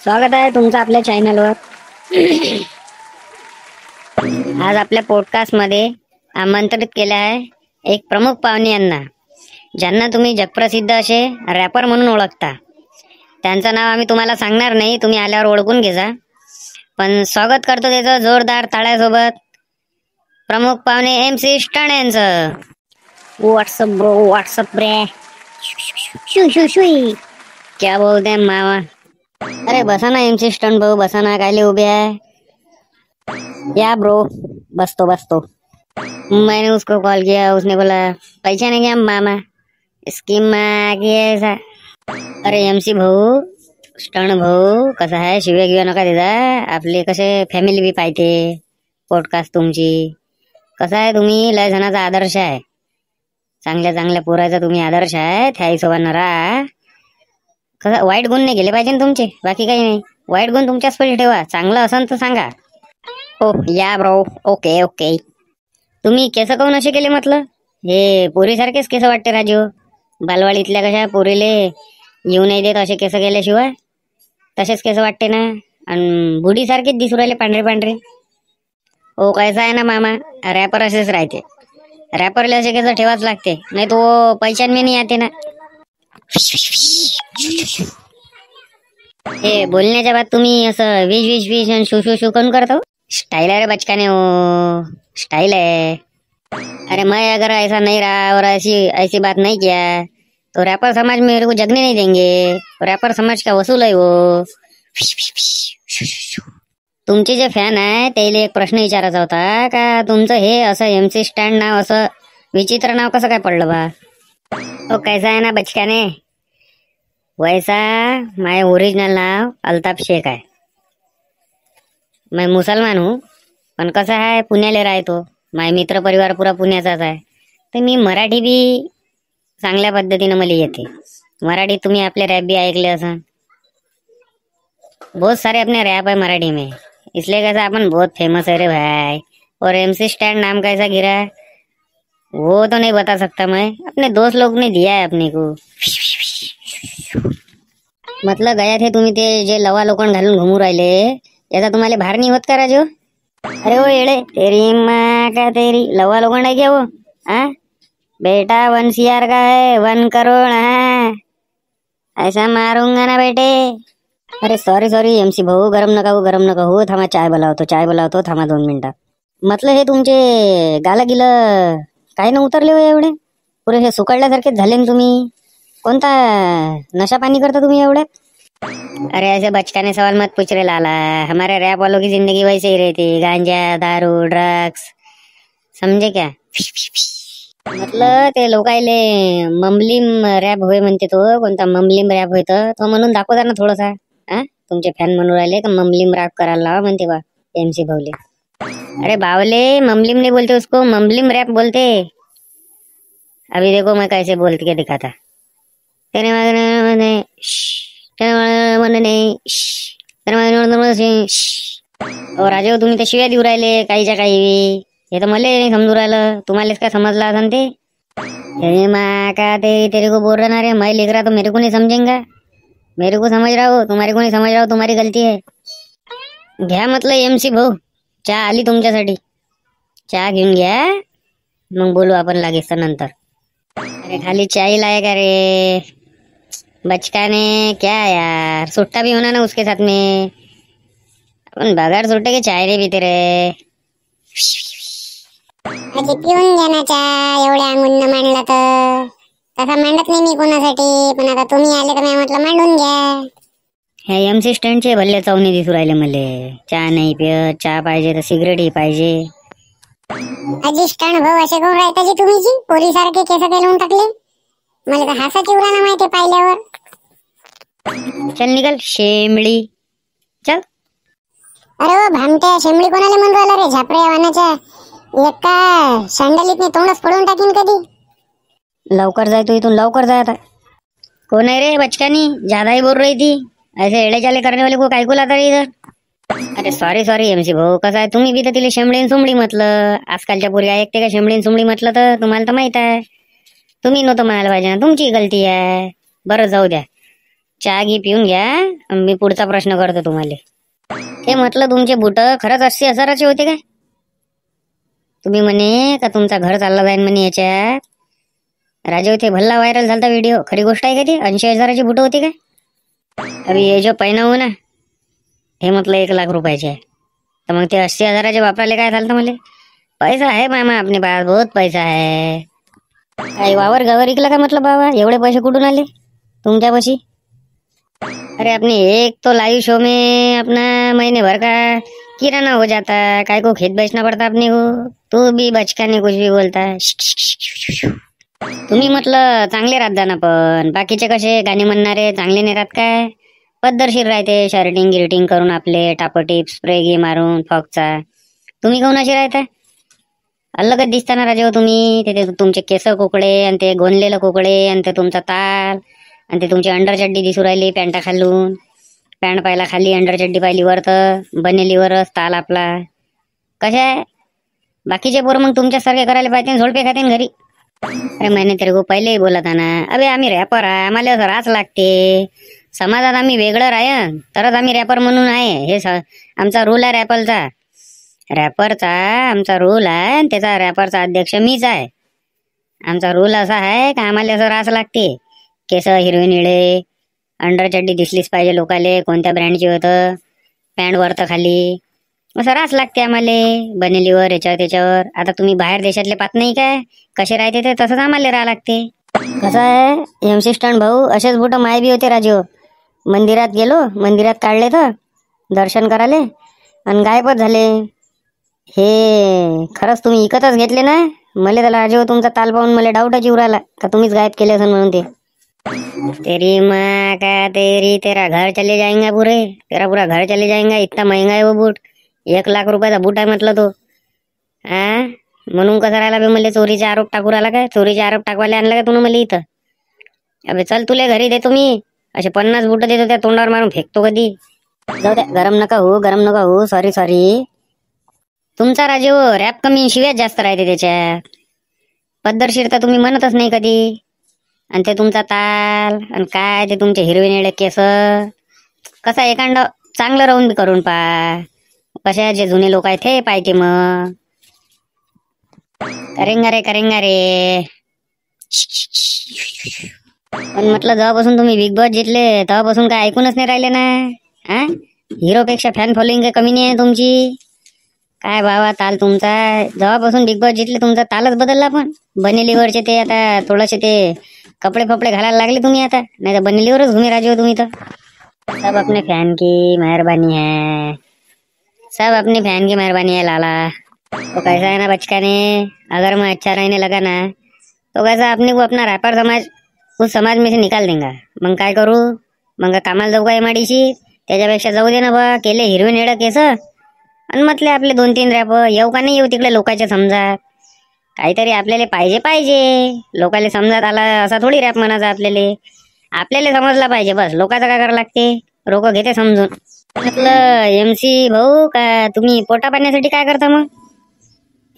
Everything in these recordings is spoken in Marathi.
स्वागत आहे तुमचं आपल्या चॅनलवर. आज आपल्या पॉडकास्टमध्ये आमंत्रित केले आहे एक प्रमुख पाहुणे यांना, ज्यांना तुम्ही जगप्रसिद्ध असे रॅपर म्हणून ओळखता. त्यांचं नाव आम्ही तुम्हाला सांगणार नाही, तुम्ही आल्यावर ओळखून घ्या. पण स्वागत करतो त्याचं जोरदार टाळ्यासोबत प्रमुख पाहुणे MC स्टन यांचं. व्हॉट्सअप ब्रो, व्हॉट्सअप रे. शू शू शू. क्या बोलते हैं मामा? अरे बसा ना MC स्टन भाऊ, बसा ना, कायले उभे आहे? या ब्रो, बसतो. मैंने उसको कॉल किया, उसने बोला पहचाने क्या मामा, स्कीम में आगे ऐसा. अरे MC भाऊ, स्टन भाऊ, कसा आहे? शिव्या गिव्या नका देता. आपले कसे फॅमिली बी पाहिजे, पॉडकास्ट तुमची. कसा आहे? तुम्ही लय जणाचा आदर्श आहे, चांगल्या पोराचा तुम्ही आदर्श आहे. त्या हिशोबानं राहा. कसं वाईट गुण नाही गेले पाहिजे ना तुमचे, बाकी काही नाही. वाईट गुण तुमच्याच पहिले ठेवा, चांगलं असन तर सांगा. ओ या ब्रो, ओके. तुम्ही केस काऊन असे केले म्हटलं? हे पोरीसारखेच केस वाटते राजू. बालवाडीतल्या कशा पोरीले येऊ नाही देत असे केस केल्याशिवाय, तसेच केस वाटते ना. आणि बुढीसारखेच दिसू राहिले पांढरे. ओ कैसा आहे ना मामा, रॅपर असेच राहते. रॅपरला असे केस ठेवाच लागते, नाही तो पैशान मी नाही येते ना. हे बोलण्याच्या बाद तुम्ही असं विश आणि शू करून करतो. स्टाईल आहे रे बचकाने, हो स्टाईल है. अरे मैं अगर ऐसा नहीं रहा और ऐसी बात नहीं किया तो रैपर समाज मेरे को जगने नहीं देंगे. रैपर समाज का वसूल है वो. तुमचे जे फॅन आहे त्याला एक प्रश्न विचारायचा होता का, तुमचं हे असं MC स्टँड नाव असं विचित्र नाव कसं काय पडलं बा? तो कैसा है ना बचकाने, वैसा माय ओरिजिनल नाव अल्ताफ शेख आहे. मैं मुसलमान हूँ, पण कसं आहे पुण्याला राहतो. माय मित्र परिवार पुरा पुण्याचाच आहे, तर मी मराठी बी चांगल्या पद्धतीनं मला येते. मराठी तुम्ही आपले रॅप भी ऐकले असन, बहुत सारे अपने रैप है मराठी में, इसलिए कैसा अपन बहुत फेमस है रे भाई. और MC स्टैंड नाम कैसा गिरा वो तो नहीं बता सकता मैं, अपने दोस्त लोग ने दिया है अपने को. मतलब गया थे तुम्ही ते जे लवा लोखंड घालून घुमू राहिले, याचा तुम्हाला भार नाही होत का राजू? अरे वो येड़े, तेरी माँ का तेरी लवा लोखंड है क्या वो? हाँ बेटा 1 CR का है, 1 करोड़. हाँ ऐसा मारूंगा ना बेटे. अरे सॉरी MC भाऊ, गरम नका हो. थांबा चाय बोलावतो, थांबा 2 मिनिटं. म्हटलं हे तुमचे गाला गिलं काय न उतरले हो एवढे? पुरे हे सुकळल्यासारखेच झाले ना तुम्ही. कोणता नशा पानी करता तुम्ही एवढे? अरे ऐसे बचकाने सवाल मत पूछ रहे लाला, हमारे रैप वालों की जिंदगी वैसे ही रहती, गांजा दारू ड्रग्स, समझे क्या? म्हटलं ते लोकायले ममलिम रॅप होय म्हणते, तो कोणता ममलिम रॅप होय तो म्हणून दाखवता ना थोडासा. हा तुमचे फॅन म्हणून राहिले का ममलिम रॅप करायला लावा म्हणते बा MC भाऊले. अरे बावले, ममलिम नहीं बोलते उसको, ममलिम रैप बोलते. अभी देखो मैं कैसे बोल के दिखाता. तेरे और राजे तुम्ही ते शिव्या देऊ राहिले काहीच्या काही. हे तर मला नाही समजू राहिलं, तुम्हालाच काय समजलं असं ते. माँ का तेरे को बोल रहा रे, मैं लिख रहा तो मेरे को नहीं समझेंगा. मेरे को समझ रहा हो, तुम्हारे को नहीं समझ रहा हो, तुम्हारी गलती है. घ्या म्हटलं MC भाऊ, चहा आली तुमच्यासाठी, चहा घेऊन घ्या, मग बोलू आपण लागेच नंतर. अरे खाली चाय लाए का रे बचकाने, क्या यार, सुट्टा भी होना ना उसके साथ में. अपन बगैर सुट्टे के चाय रे पीते रे. अजी पिऊन घ्या ना चहा, एवढ्या अंगून मांडला तर. तसा मांडत नाही मी कोणासाठी, पण आता तुम्ही आले तर मी म्हटलं मांडून घ्या. हे MC स्टँडचे भल्ले चवणी दिसू राहिले मले. चहा नाही पिय, चहा पाहिजे तर सिगरेट ही पाहिजे. अजी स्टँड भाऊ असे करून राहता तुम्ही जी पोरी सारखे केस लावून टाकले. मला तर हासाची उराणा माहिती पाहिल्यावर. चल निकल शेमडी चल. अरे ओ भामट्या, शेमडी कोणाला म्हणून राहिला रे? झापऱ्या वानाच्या एका सँडलीतने तोंडच फोडून टाकीन कधी. लवकर जाय तू इथून, लवकर जाय आता. कौन है रे बचकानी, ज्यादा ही बोल रही थी. ऐसे एड़े चाले करने वाले को काय को लाता रे इधर? अरे सॉरी MC भाऊ, कसं आहे तुम्ही बी तर तिला शेमडीन सुमडी म्हटलं. आजकालच्या पोरी ऐकते का शेमडीन सुमडी म्हटलं तर? तुम्हाला तर माहित आहे, तुम्ही नव्हतं म्हणायला पाहिजे ना, तुमची गलती आहे. बरं जाऊ द्या. चहा घी पिऊन घ्या, मी पुढचा प्रश्न करतो तुम्हाला. ते म्हटलं तुमचे बुट खरंच 80,000चे होते काय? तुम्ही म्हणे का तुमचा घर चालला जाईल म्हणे याच्यात. राजे होते भल्ला व्हायरल झालता व्हिडिओ. खरी गोष्ट आहे का ती? 80,000ची बुट होती काय? अभी ये जो पहिना हो ना, हे म्हटलं 1,00,000 रुपयाचे आहे. तर मग ते 80,000चे वापरायला काय झालं मला? पैसा आहे मामा आपने पास, बहुत पैसा है. काही वावर गावर इकला का म्हटलं बाबा? एवढे पैसे कुठून आले तुमच्यापाशी? अरे अपने एक तो लाइव शो में अपना महीने भर का किराना हो जाता, काय को खेत बेचना पड़ता अपने को. तू भी बचकाने कुछ भी बोलता. तुम्ही म्हटलं चांगले राहत जाना, पण बाकीचे कसे गाणे म्हणणारे चांगले नाही राहत काय? पद्धतशीर राहते, शर्टिंग गिर्टिंग करून आपले टापटिप स्प्रे गी मारून फॉकचा. तुम्ही काऊन असे राहता? अलगच दिसताना राजे हो तुम्ही. ते तुमचे केस कोकडे आणि ते गोंदलेलं कोकडे आणि ते तुमचा ताल आणि ते तुमची अंडरचड्डी दिसू राहिली पॅन्टा खालून. पॅन्ट पाहिला खाली, अंडरचड्डी पाहिली वर, तर बनेलीवरच ताल आपला. कशा आहे बाकीचे पोरं मग तुमच्यासारखे करायला पाहिजे, झोडपे खाते घरी. अरे मैंने तेरे को पहिले ही बोला था ना, अबे आम्ही रॅपर आहे, आम्हाला असं रास लागते. समाजात आम्ही वेगळं राह तरच आम्ही रॅपर म्हणून आहे. हे आमचा रूल आहे रॅपरचा. रॅपरचा आमचा रूल आहे आणि त्याचा रॅपरचा अध्यक्ष मीच आहे. आमचा रूल असा आहे का आम्हाला असं रास लागते. केस हिरवे निळे, अंडरचड्डी दिसलीच पाहिजे लोकाले, कोणत्या ब्रँडची होतं, पॅन्ट वरतं खाली, असं रास लागते आम्हाला. बनेलीवर याच्यावर त्याच्यावर. आता तुम्ही बाहेर देशातले पाहत नाही काय कसे राहते ते, तसंच आम्हाला राहा लागते. कसं आहे MC स्टंट भाऊ, असेच बुट माय बी होते राजू. मंदिरात गेलो, मंदिरात काढले तर दर्शन करायले आणि गायबच झाले. हे खरंच तुम्ही इकतच घेतले ना? मला त्याला राजू तुमचा ताल पाहून मला डाऊटच येऊ राहिला का तुम्हीच गायब केले असेल म्हणून. ते तेरी माँ का तेरी, तेरा घर चले जाएंगा पूरे, तेरा पूरा घर चले जाएंगा. इतना महंगा है वो बूट. 1,00,000 रुपयाचा बूट आहे म्हटलं तो. म्हणून कसं राहिला बे मला चोरीचे आरोप टाकू राहिला काय? चोरीचे आरोप टाकवायला आणला का तुम्ही मला इथं? अबे चल तुला घरी देतो मी. असे 50 बूट देतो, त्या तोंडावर मारून फेकतो कधी. जाऊ द्या, गरम नका हो, गरम नका हो. सॉरी. तुमचा राजे हो रॅप कमी, शिव्याच जास्त राहते त्याच्यात. पद्धतशीर तर तुम्ही म्हणतच नाही कधी. आणि ते तुमचा ताल आणि काय ते तुमचे हिरवे निळे केस. कसा एखादं चांगलं राहून बी करून पा. कशा जे जुने लोक आहेत ते पाहिजे मग. करेंगा रे. पण म्हटलं जेव्हापासून तुम्ही बिग बॉस जिंकले तेव्हापासून काय ऐकूनच नाही राहिले ना. हिरोपेक्षा फॅन फॉलोइंग काही कमी नाही आहे तुमची. काय बाबा ताल तुमचा, जेव्हापासून बिग बॉस जिंकले तुमचा तालच बदलला. पण बनेलीवरचे ते आता थोडेसे ते कपडे फपडे घालायला लागले तुम्ही आता. नाही तर बनेलीवरच घुमे राजे हो तुम्ही तर. सब अपने फैन की मेहरबानी है, सब अपने फैन की मेहरबानी है लाला. तो कैसा है ना बचकाने, अगर मैं अच्छा रहने लगा ना तो कैसा अपने को अपना रैपर समाज उस समाज में से निकाल देगा. मग काय करू? मग कामाला जाऊ का MIDC? त्याच्यापेक्षा जाऊ दे ना बा, केले हिरवे निळं केस आणि म्हटले आपले 2-3 रॅप. येऊ का नाही येऊ तिकडे लोकांच्या समजात. काहीतरी आपल्याला पाहिजे. लोकांना समजात आला असा थोडी रॅप म्हणायचा आपल्याला समजला पाहिजे बस. लोकांचं काय करावं लागते, लोक घेते समजून. म्हटलं MC भाऊ का तुम्ही पोटा पाण्यासाठी काय करता मग?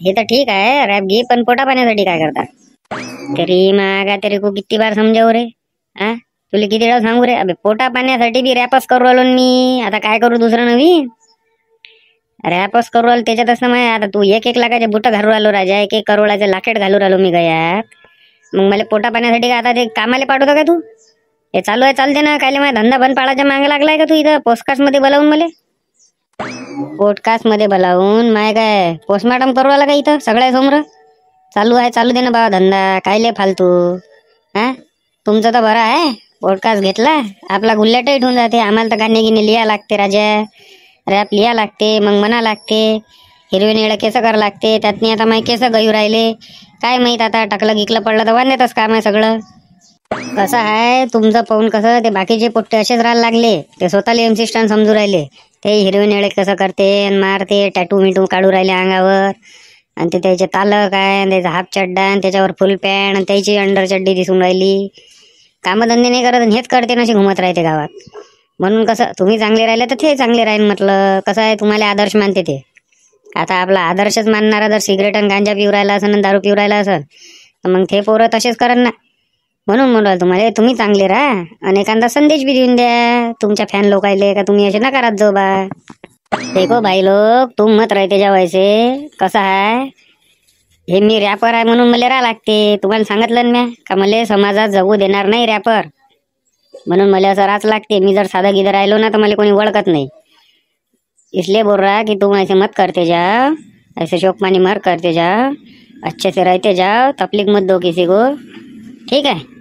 हे तर ठीक आहे रॅप घे, पण पोटा पाण्यासाठी काय करता? तरी मागा तरी को किती बार समजावू रे. तुला किती वेळा सांगू रे? अबे पोटा पाण्यासाठी बी रॅपच करू आलो मी. आता काय करू दुसरं नवीन? रॅपच करू आलो त्याच्यातच ना. आता तू 1-1 लाखाचे बुट घालू राहिलो राजा, 1-1 करोडाचे लाकेट घालू राहिलो मी गयात. मग मला पोटा पाण्यासाठी आता ते कामाला पाठवतो का तू? हे चालू आहे चालते ना. काय माझा धंदा बंद पाडायच्या मागे लागलाय का तू इथं पोस्टकास्ट मध्ये बोलावून मला? पोस्टकास्ट मध्ये बोलावून माय काय पोस्टमॉर्टम करू आला का इथं सगळ्या समोर? चालू दे ना बाबा धंदा, कायले फालतू. तुमचं तर बरं आहे, पॉडकास्ट घेतला आपला गुल्ल्या टाईट होऊन जाते. आम्हाला तर गाणे गिणे लिहा लागते राजा, रॅप लिहा लागते, मग म्हणा लागते, हिरवे निळे केस करा लागते. त्यातनी आता माय केस गयू राहिले काय माहित. आता टाकलं गिकलं पडलं तर वांद्यातच काम आहे सगळं. कसं आहे तुमचं पाहून, कसं ते बाकीचे पोट्टे असेच राहायला लागले. ते स्वतःला MC स्टंट समजू राहिले. ते हिरवे निळे कसं करते आणि मारते, टॅटू मिटू काढू राहिले अंगावर. आणि ते त्याचे ताल काय, त्याचा हाफ चड्डा आणि त्याच्यावर फुल पॅन्ट आणि त्याची अंडर चड्डी दिसून राहिली. कामधंदे नाही करत आणि हेच करते नशी घुमत राहते गावात. म्हणून कसं तुम्ही चांगले राहिले तर ते चांगले राहील म्हटलं. कसं आहे तुम्हाला आदर्श मानते ते. आता आपला आदर्शच मानणारा जर सिगरेट आणि गांजा पिऊ राहिला असेल आणि दारू पिऊ राहिला असेल तर मग ते पोरं तसेच करन ना. म्हणून म्हणून तुम्हाला तुम्ही चांगले राहा आणि एखादा संदेश बी देऊन द्या तुमच्या फॅन लोकायले का तुम्ही असे नकारात जाऊ बा. देखो भाई लोक तुम मत राहते जेवायचे कसं आहे हे मी रॅपर आहे म्हणून मला राहा लागते. तुम्हाला सांगितलं ना म्या का मला समाजात जगू देणार नाही रॅपर म्हणून मला असं राहाच लागते. मी जर साधा गिधर राहिलो ना तर मला कोणी ओळखत नाही. इसलिए बोल रहा कि तुम ऐसे मत करते जाओ ऐसे शोकमानी मर करते जाओ अच्छे से रहते जाओ तकलीफ मत दो किसी को ठीक है.